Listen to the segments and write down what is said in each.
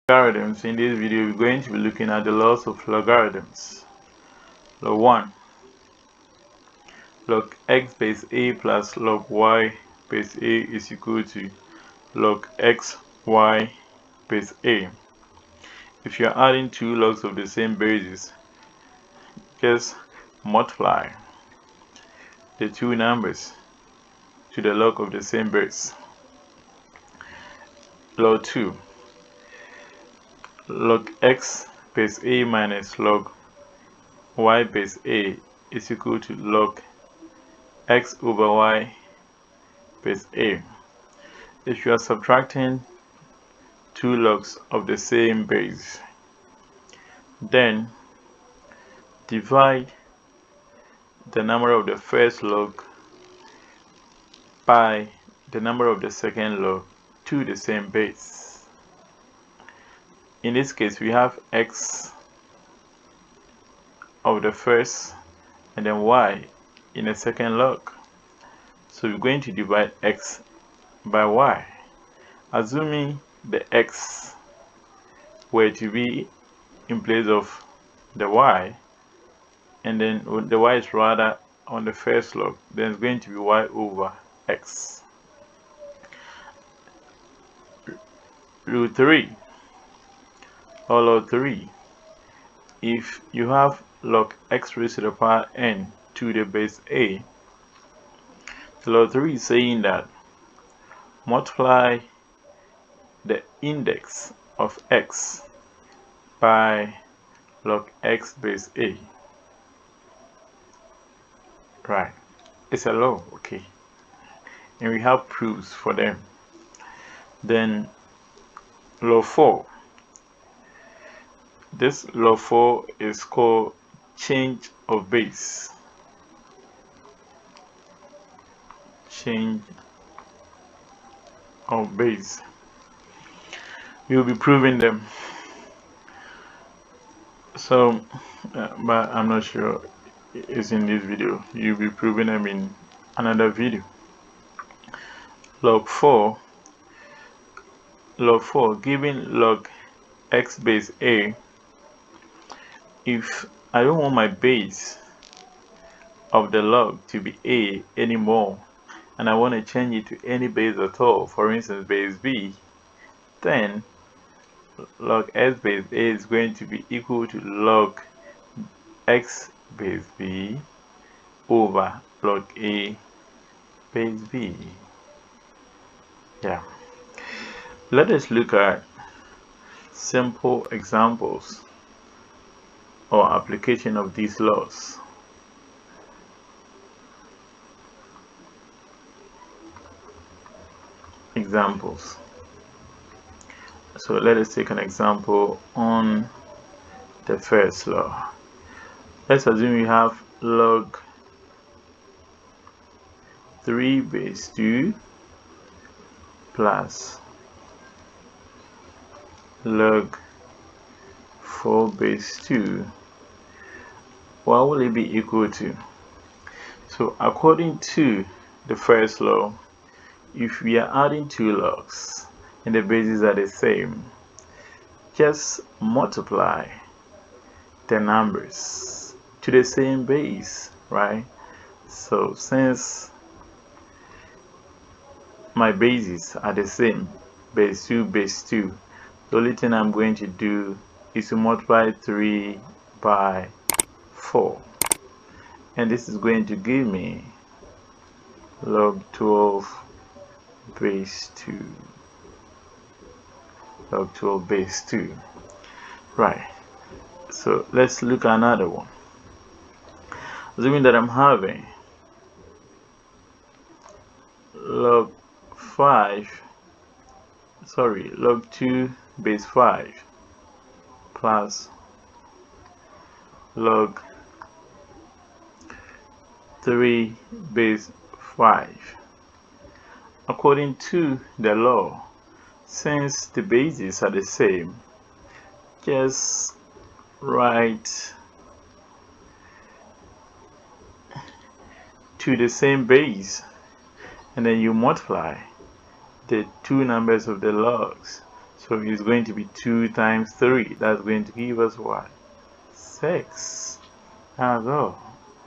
Logarithms. In this video, we're going to be looking at the laws of logarithms. Law 1. Log x base a plus log y base a is equal to log x y base a. If you're adding two logs of the same bases, just multiply the two numbers to the log of the same base. Law 2. Log x base a minus log y base a is equal to log x over y base a. If you are subtracting two logs of the same base, then divide the number of the first log by the number of the second log to the same base. In this case, we have x of the first and then y in the second log. So we're going to divide x by y, assuming the x were to be in place of the y, and then when the y is rather on the first log, then it's going to be y over x. Rule 3 or law 3. If you have log x raised to the power n to the base a, law 3 is saying that multiply the index of x by log x base a. Right, it's a law, okay, and we have proofs for them. Then law 4. This law 4 is called change of base. Change of base. We will be proving them. So, but I'm not sure it's in this video. You'll be proving them in another video. Log 4. Log 4, given log x base a, if I don't want my base of the log to be a anymore, and I want to change it to any base at all, for instance base b, then log x base a is going to be equal to log x base b over log a base b. Yeah. Let us look at simple examples or application of these laws. Examples. So let us take an example on the first law. Let's assume you have log 3 base 2 plus log 4 base 2. What will it be equal to? So according to the first law, if we are adding two logs and the bases are the same, just multiply the numbers to the same base, right? So since my bases are the same, base 2 base 2, the only thing I'm going to do is to multiply 3 by 4, and this is going to give me log 12 base 2. Log 12 base 2. Right. So let's look at another one. Assuming that I'm having log 2 base 5 plus log 3 base 5. According to the law, since the bases are the same, just write to the same base and then you multiply the two numbers of the logs. So it's going to be 2 times 3. That's going to give us what? 6. That's all.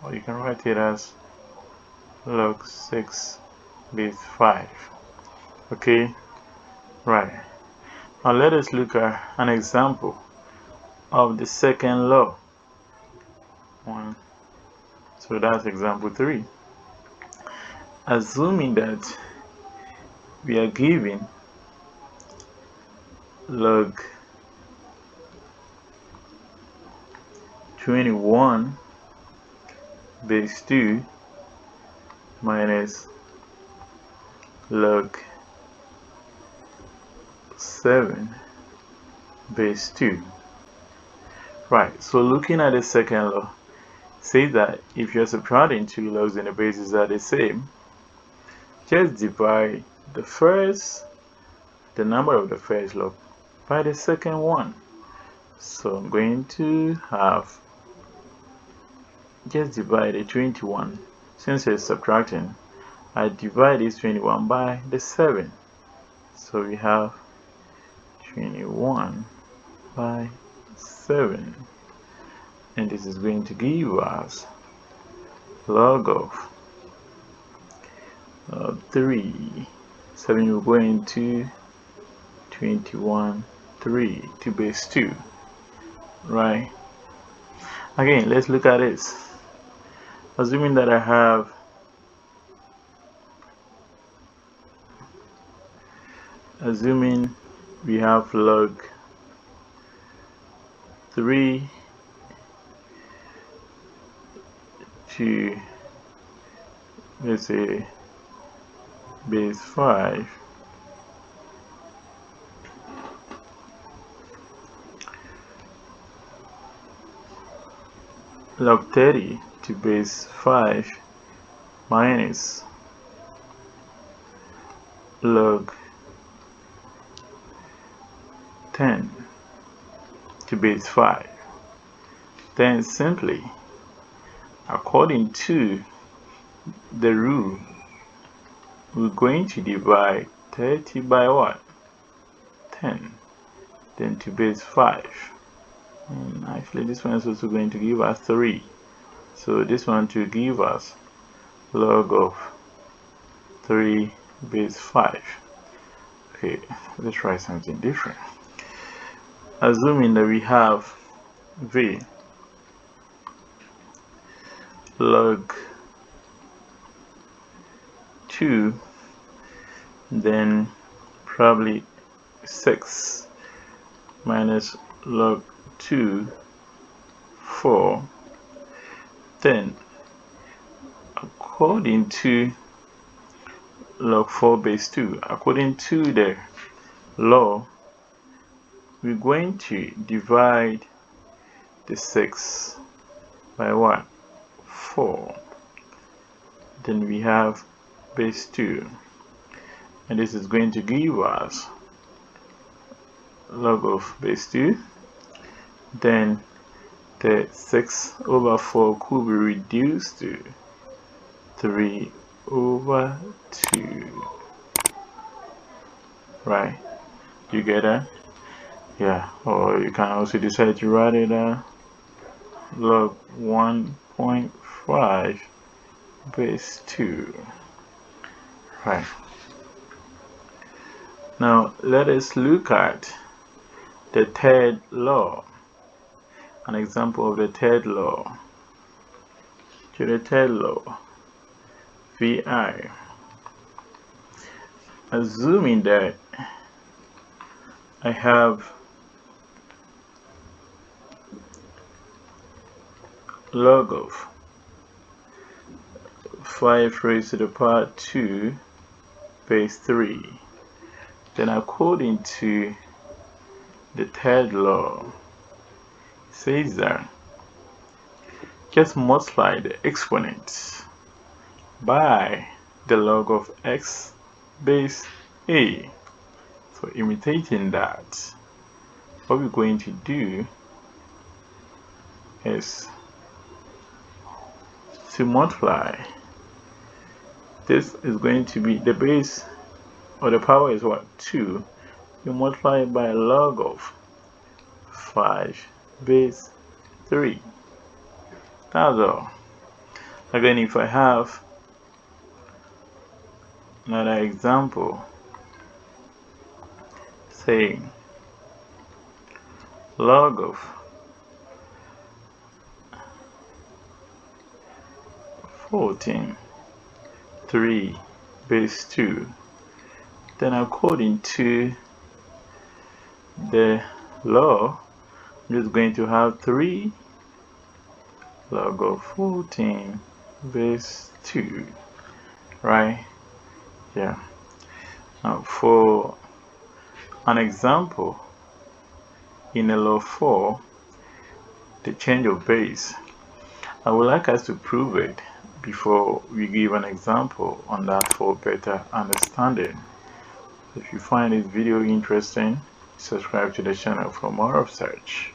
Or you can write it as log 6 base 5. Okay, right. Now let us look at an example of the second law. So that's example 3. Assuming that we are given log 21 base 2 minus log 7 base 2. Right, so looking at the second law, says that if you're subtracting two logs and the bases are the same, just divide the number of the first log by the second one. So I'm going to have, just divide the 21. Since it's subtracting, I divide this 21 by the 7. So we have 21 by 7. And this is going to give us log of 3. 7 will go into 21, 3 to base 2. Right? Again, let's look at this. Assuming that I have we have log 3 to, let's say, base 5, log 30 to base 5 minus log 10 to base 5. Then simply, according to the rule, we're going to divide 30 by what? 10, then to base 5. And actually this one is also going to give us 3. So this one to give us log of 3 base 5. Okay, let's try something different. Assuming that we have v log 2, then probably 6 minus log 2, 4. Then according to log 4 base 2, according to the law, we're going to divide the 6 by what? 4. Then we have base 2, and this is going to give us log of base 2. Then the 6 over 4 could be reduced to 3 over 2. Right? You get that? Yeah. Or you can also decide to write it log 1.5 base 2. Right. Now let us look at the third law. An example of the third law. To the third law, VI. Assuming that I have log of 5 raised to the power 2 base 3, then according to the third law, it says that just multiply the exponent by the log of x base a. So imitating that, what we're going to do is to multiply. This is going to be the base, or the power is what? 2. you multiply it by log of 5 base 3. That's all. Again, if I have another example, say log of 14 3 base 2, then according to the law, I'm just going to have 3 log of 14 base 2, right? Yeah. Now for an example, in a law 4, the change of base, I would like us to prove it before we give an example on that for better understanding. If you find this video interesting, subscribe to the channel for more research.